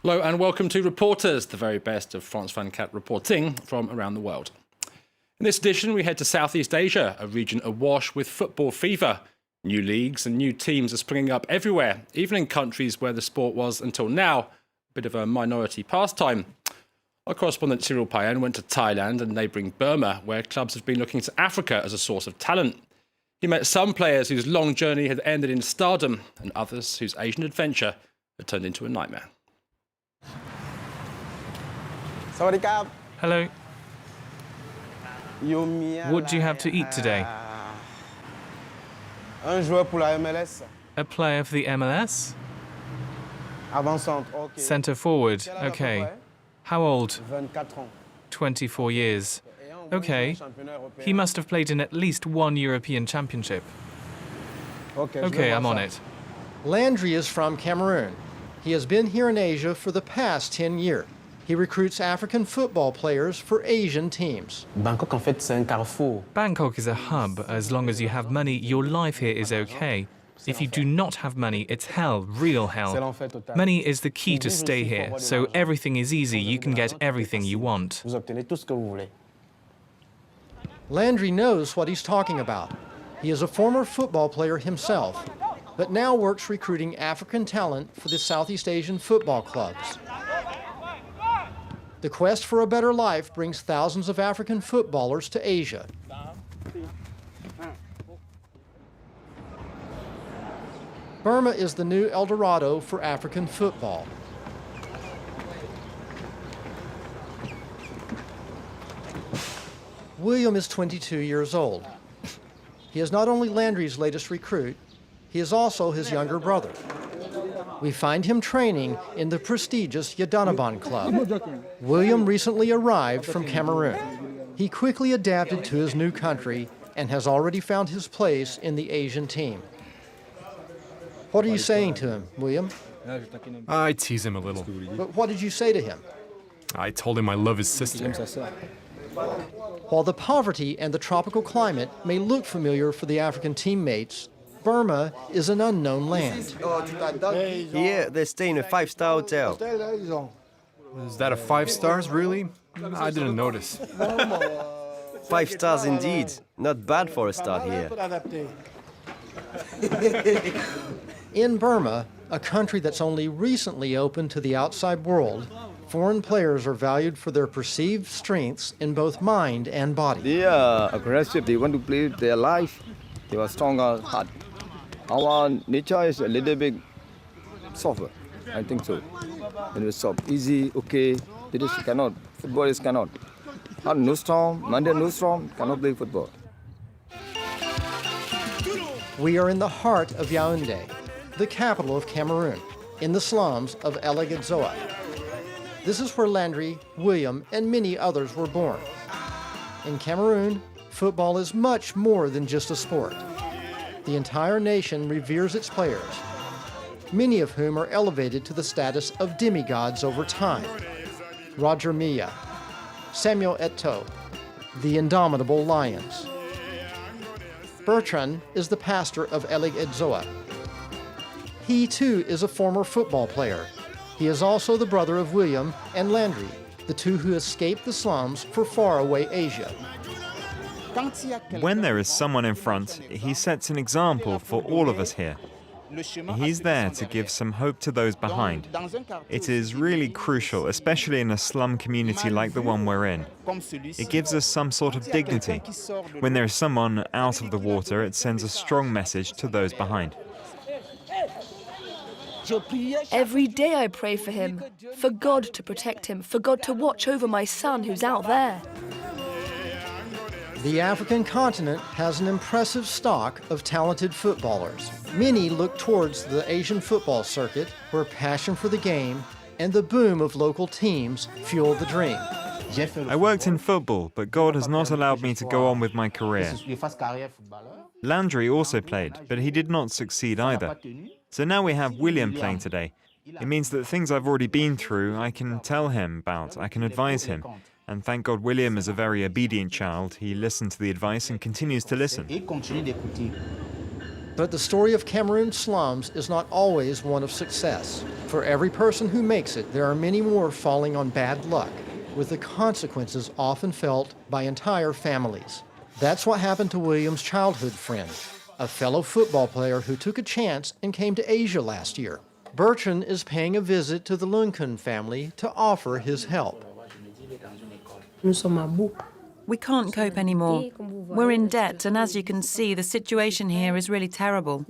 Hello and welcome to Reporters, the very best of France 24 reporting from around the world. In this edition, we head to Southeast Asia, a region awash with football fever. New leagues and new teams are springing up everywhere, even in countries where the sport was, until now, a bit of a minority pastime. Our correspondent Cyril Payen went to Thailand and neighbouring Burma, where clubs have been looking to Africa as a source of talent. He met some players whose long journey had ended in stardom, and others whose Asian adventure had turned into a nightmare. Hello. What do you have to eat today? A player for the MLS? Centre forward, okay. How old? 24 years. Okay. He must have played in at least one European Championship. Okay, I'm on it. Landry is from Cameroon. He has been here in Asia for the past 10 years. He recruits African football players for Asian teams. Bangkok is a hub. As long as you have money, your life here is okay. If you do not have money, it's hell, real hell. Money is the key to stay here, so everything is easy. You can get everything you want. Landry knows what he's talking about. He is a former football player himself, but now works recruiting African talent for the Southeast Asian football clubs. The quest for a better life brings thousands of African footballers to Asia. Burma is the new El Dorado for African football. William is 22 years old. He is not only Landry's latest recruit, he is also his younger brother. We find him training in the prestigious Yadanaban Club. William recently arrived from Cameroon. He quickly adapted to his new country and has already found his place in the Asian team. What are you saying to him, William? I tease him a little. But what did you say to him? I told him I love his sister. While the poverty and the tropical climate may look familiar for the African teammates, Burma is an unknown land. Here, they're staying in a 5-star hotel. Is that a 5 stars, really? I didn't notice. 5 stars indeed. Not bad for a start here. In Burma, a country that's only recently opened to the outside world, foreign players are valued for their perceived strengths in both mind and body. They are aggressive. They want to play their life. They are strong at heart. Our nature is a little bit softer, I think so. And it's soft, easy, okay. It is cannot. Footballers cannot. Heart no strong, mind no strong, cannot play football. We are in the heart of Yaoundé, the capital of Cameroon, in the slums of Elegedzoa. This is where Landry, William, and many others were born. In Cameroon, football is much more than just a sport. The entire nation reveres its players, many of whom are elevated to the status of demigods over time. Roger Milla, Samuel Eto'o, the indomitable Lions. Bertrand is the pastor of Elegedzoa. He too is a former football player. He is also the brother of William and Landry, the two who escaped the slums for faraway Asia. When there is someone in front, he sets an example for all of us here. He's there to give some hope to those behind. It is really crucial, especially in a slum community like the one we're in. It gives us some sort of dignity. When there is someone out of the water, it sends a strong message to those behind. Every day I pray for him, for God to protect him, for God to watch over my son who's out there. The African continent has an impressive stock of talented footballers. Many look towards the Asian football circuit, where passion for the game and the boom of local teams fuel the dream. I worked in football, but God has not allowed me to go on with my career. Landry also played, but he did not succeed either. So now we have William playing today. It means that things I've already been through, I can tell him about, I can advise him. And thank God William is a very obedient child. He listened to the advice and continues to listen. But the story of Cameroon's slums is not always one of success. For every person who makes it, there are many more falling on bad luck, with the consequences often felt by entire families. That's what happened to William's childhood friend, a fellow football player who took a chance and came to Asia last year. Bertrand is paying a visit to the Lunkun family to offer his help. We can't cope anymore. We're in debt, and as you can see, the situation here is really terrible.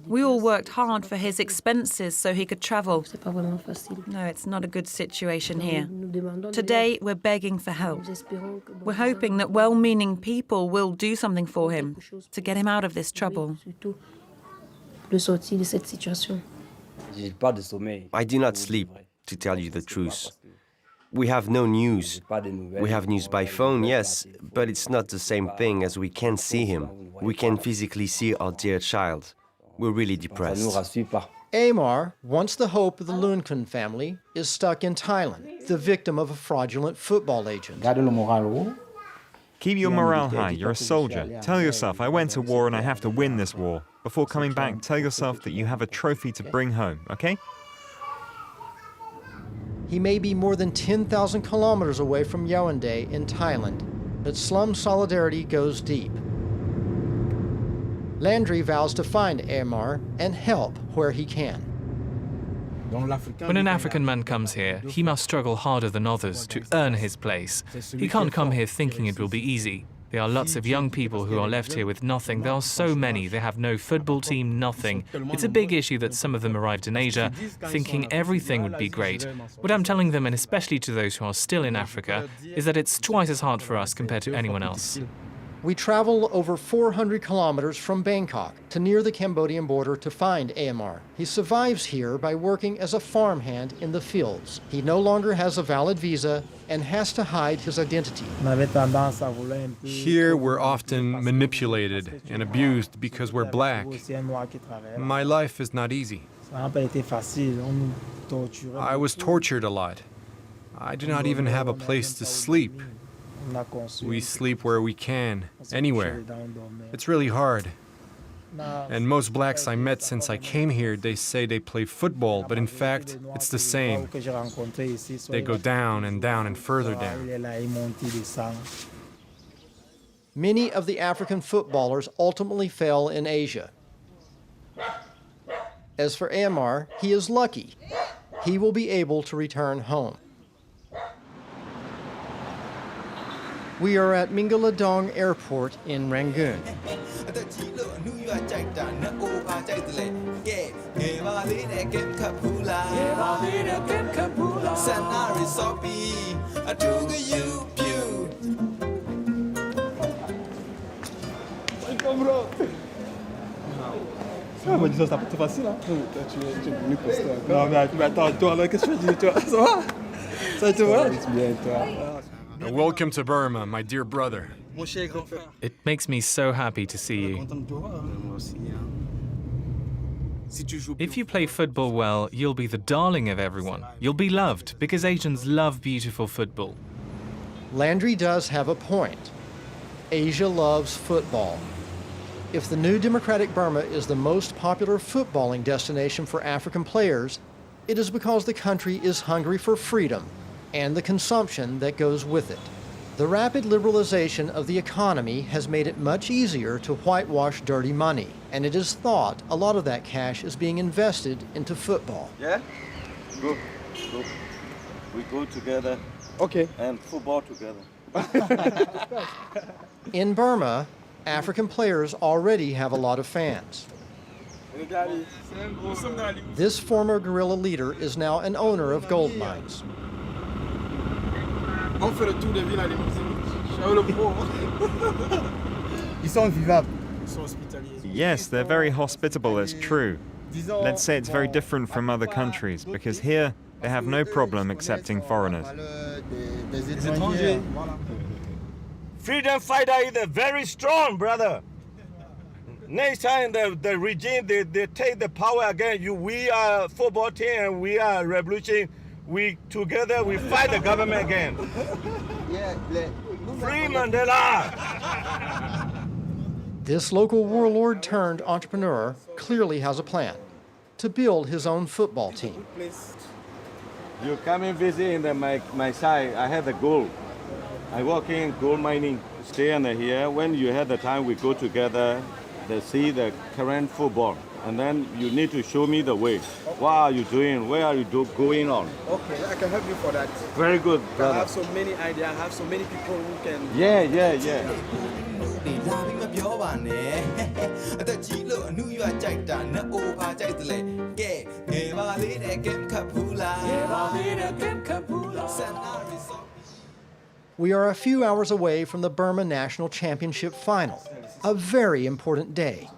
We all worked hard for his expenses so he could travel. No, it's not a good situation here. Today, we're begging for help. We're hoping that well-meaning people will do something for him to get him out of this trouble. I do not sleep, to tell you the truth. We have no news. We have news by phone, yes, but it's not the same thing as we can see him. We can physically see our dear child. We're really depressed. Amar, once the hope of the Lunkun family, is stuck in Thailand, the victim of a fraudulent football agent. Keep your morale high, you're a soldier. Tell yourself, I went to war and I have to win this war. Before coming back, tell yourself that you have a trophy to bring home, okay? He may be more than 10,000 kilometers away from Yaoundé in Thailand, but slum solidarity goes deep. Landry vows to find Amar and help where he can. When an African man comes here, he must struggle harder than others to earn his place. He can't come here thinking it will be easy. There are lots of young people who are left here with nothing. There are so many. They have no football team, nothing. It's a big issue that some of them arrived in Asia thinking everything would be great. What I'm telling them, and especially to those who are still in Africa, is that it's twice as hard for us compared to anyone else. We travel over 400 kilometers from Bangkok to near the Cambodian border to find Amar. He survives here by working as a farmhand in the fields. He no longer has a valid visa and has to hide his identity. Here we're often manipulated and abused because we're black. My life is not easy. I was tortured a lot. I do not even have a place to sleep. We sleep where we can, anywhere. It's really hard. And most blacks I met since I came here, they say they play football, but in fact, it's the same. They go down and further down. Many of the African footballers ultimately fell in Asia. As for Amar, he is lucky. He will be able to return home. We are at Mingaladong Airport in Rangoon. Welcome to Burma, my dear brother. It makes me so happy to see you. If you play football well, you'll be the darling of everyone. You'll be loved, because Asians love beautiful football. Landry does have a point. Asia loves football. If the new democratic Burma is the most popular footballing destination for African players, it is because the country is hungry for freedom and the consumption that goes with it. The rapid liberalization of the economy has made it much easier to whitewash dirty money, and it is thought a lot of that cash is being invested into football. Yeah? Go. We go together. Okay. And football together. In Burma, African players already have a lot of fans. This former guerrilla leader is now an owner of gold mines. Yes, they're very hospitable, it's true. Let's say it's very different from other countries, because here they have no problem accepting foreigners. Freedom fighter is very strong, brother. Next time the regime, they take the power again, we are football team and we are revolution. We together, we fight the government again. Free Mandela! This local warlord turned entrepreneur clearly has a plan to build his own football team. You come and visit in my side. I have the gold. I work in gold mining. Stay under here. When you have the time, we go together to see the current football. And then you need to show me the way. What are you doing? Where are you going on? Okay, I can help you for that. Very good, brother. I have so many ideas. I have so many people who can... Yeah. We are a few hours away from the Burma National Championship final, a very important day.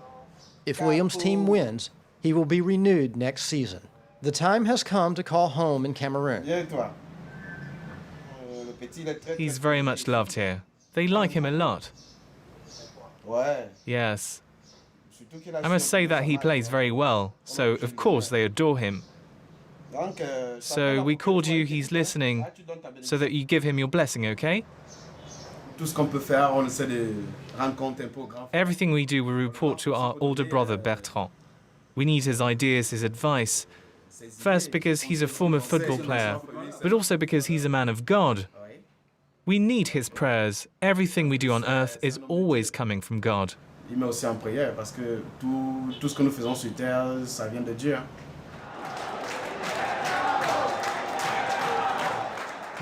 If William's team wins, he will be renewed next season. The time has come to call home in Cameroon. He's very much loved here. They like him a lot. Yes. I must say that he plays very well, so of course they adore him. So we called you, he's listening, so that you give him your blessing, okay? Everything we do we report to our older brother Bertrand. We need his ideas, his advice. First because he's a former football player, but also because he's a man of God. We need his prayers. Everything we do on earth is always coming from God.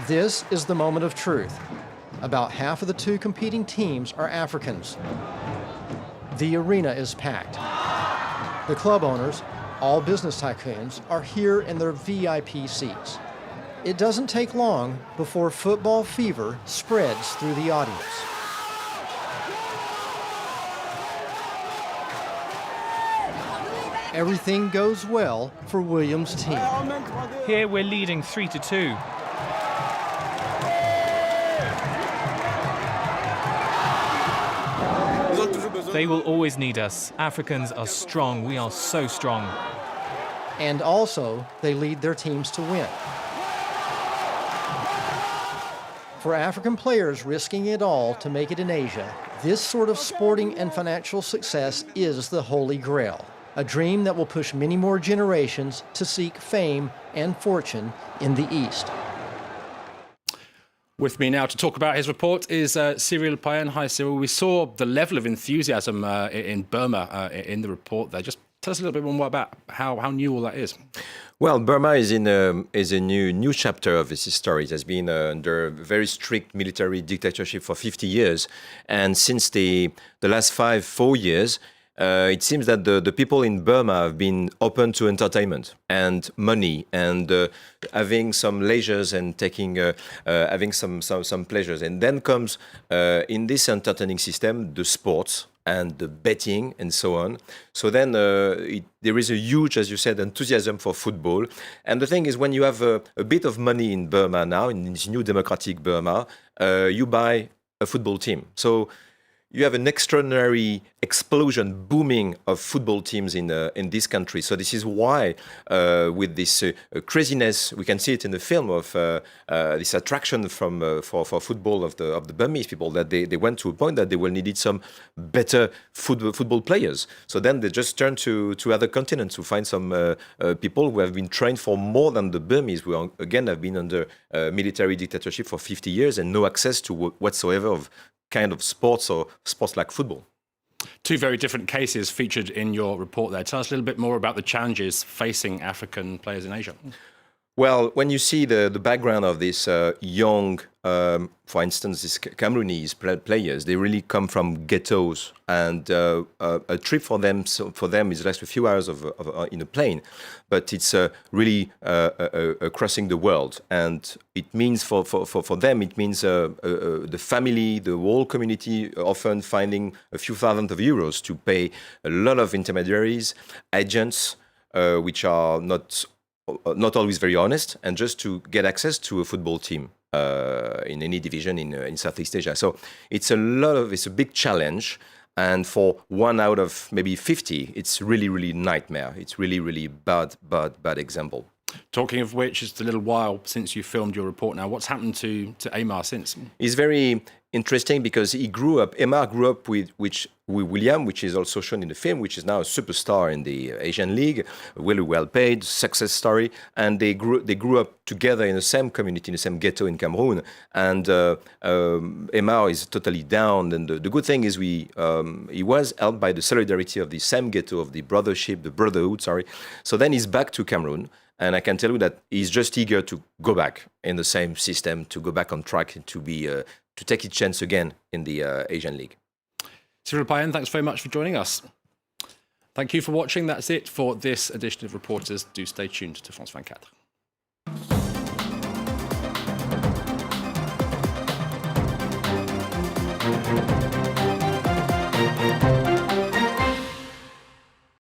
This is the moment of truth. About half of the two competing teams are Africans. The arena is packed. The club owners, all business tycoons, are here in their VIP seats. It doesn't take long before football fever spreads through the audience. Everything goes well for William's team. Here we're leading 3-2. They will always need us. Africans are strong. We are so strong. And also, they lead their teams to win. For African players risking it all to make it in Asia, this sort of sporting and financial success is the Holy Grail, a dream that will push many more generations to seek fame and fortune in the East. With me now to talk about his report is Cyril Payen. Hi, Cyril. We saw the level of enthusiasm in Burma in the report there. Just tell us a little bit more about how new all that is. Well, Burma is a new chapter of its history. It has been under very strict military dictatorship for 50 years. And since the last 4 years, it seems that the people in Burma have been open to entertainment and money and having some leisures and having some pleasures. And then comes in this entertaining system the sports and the betting and so on. So then there is a huge, as you said, enthusiasm for football. And the thing is, when you have a bit of money in Burma now, in this new democratic Burma, you buy a football team. So you have an extraordinary explosion, booming of football teams in this country. So this is why, with this craziness, we can see it in the film of this attraction for football of the Burmese people, that they went to a point that they will needed some better football players. So then they just turn to other continents to find some people who have been trained for more than the Burmese, who again have been under military dictatorship for 50 years and no access to whatsoever of kind of sports or sports like football. Two very different cases featured in your report there. Tell us a little bit more about the challenges facing African players in Asia. Well, when you see the background of these young, for instance, these Cameroonese players, they really come from ghettos, and a trip for them is just a few hours in a plane, but it's really crossing the world, and it means for them, it means the family, the whole community, often finding a few thousands of euros to pay a lot of intermediaries, agents, which are not always very honest, and just to get access to a football team in any division in Southeast Asia. So it's a big challenge, and for 1 out of maybe 50, it's really nightmare. It's really bad example. Talking of which, it's a little while since you filmed your report now. What's happened to Aymar since? He's very interesting because he grew up, Emma grew up with William, which is also shown in the film, which is now a superstar in the Asian League, really well paid, success story. And they grew up together in the same community, in the same ghetto in Cameroon. And Emma is totally down. And the good thing is he was helped by the solidarity of the same ghetto, of the brotherhood. So then he's back to Cameroon. And I can tell you that he's just eager to go back in the same system, to go back on track, to take his chance again in the Asian League. Cyril Payen, thanks very much for joining us. Thank you for watching. That's it for this edition of Reporters. Do stay tuned to France 24.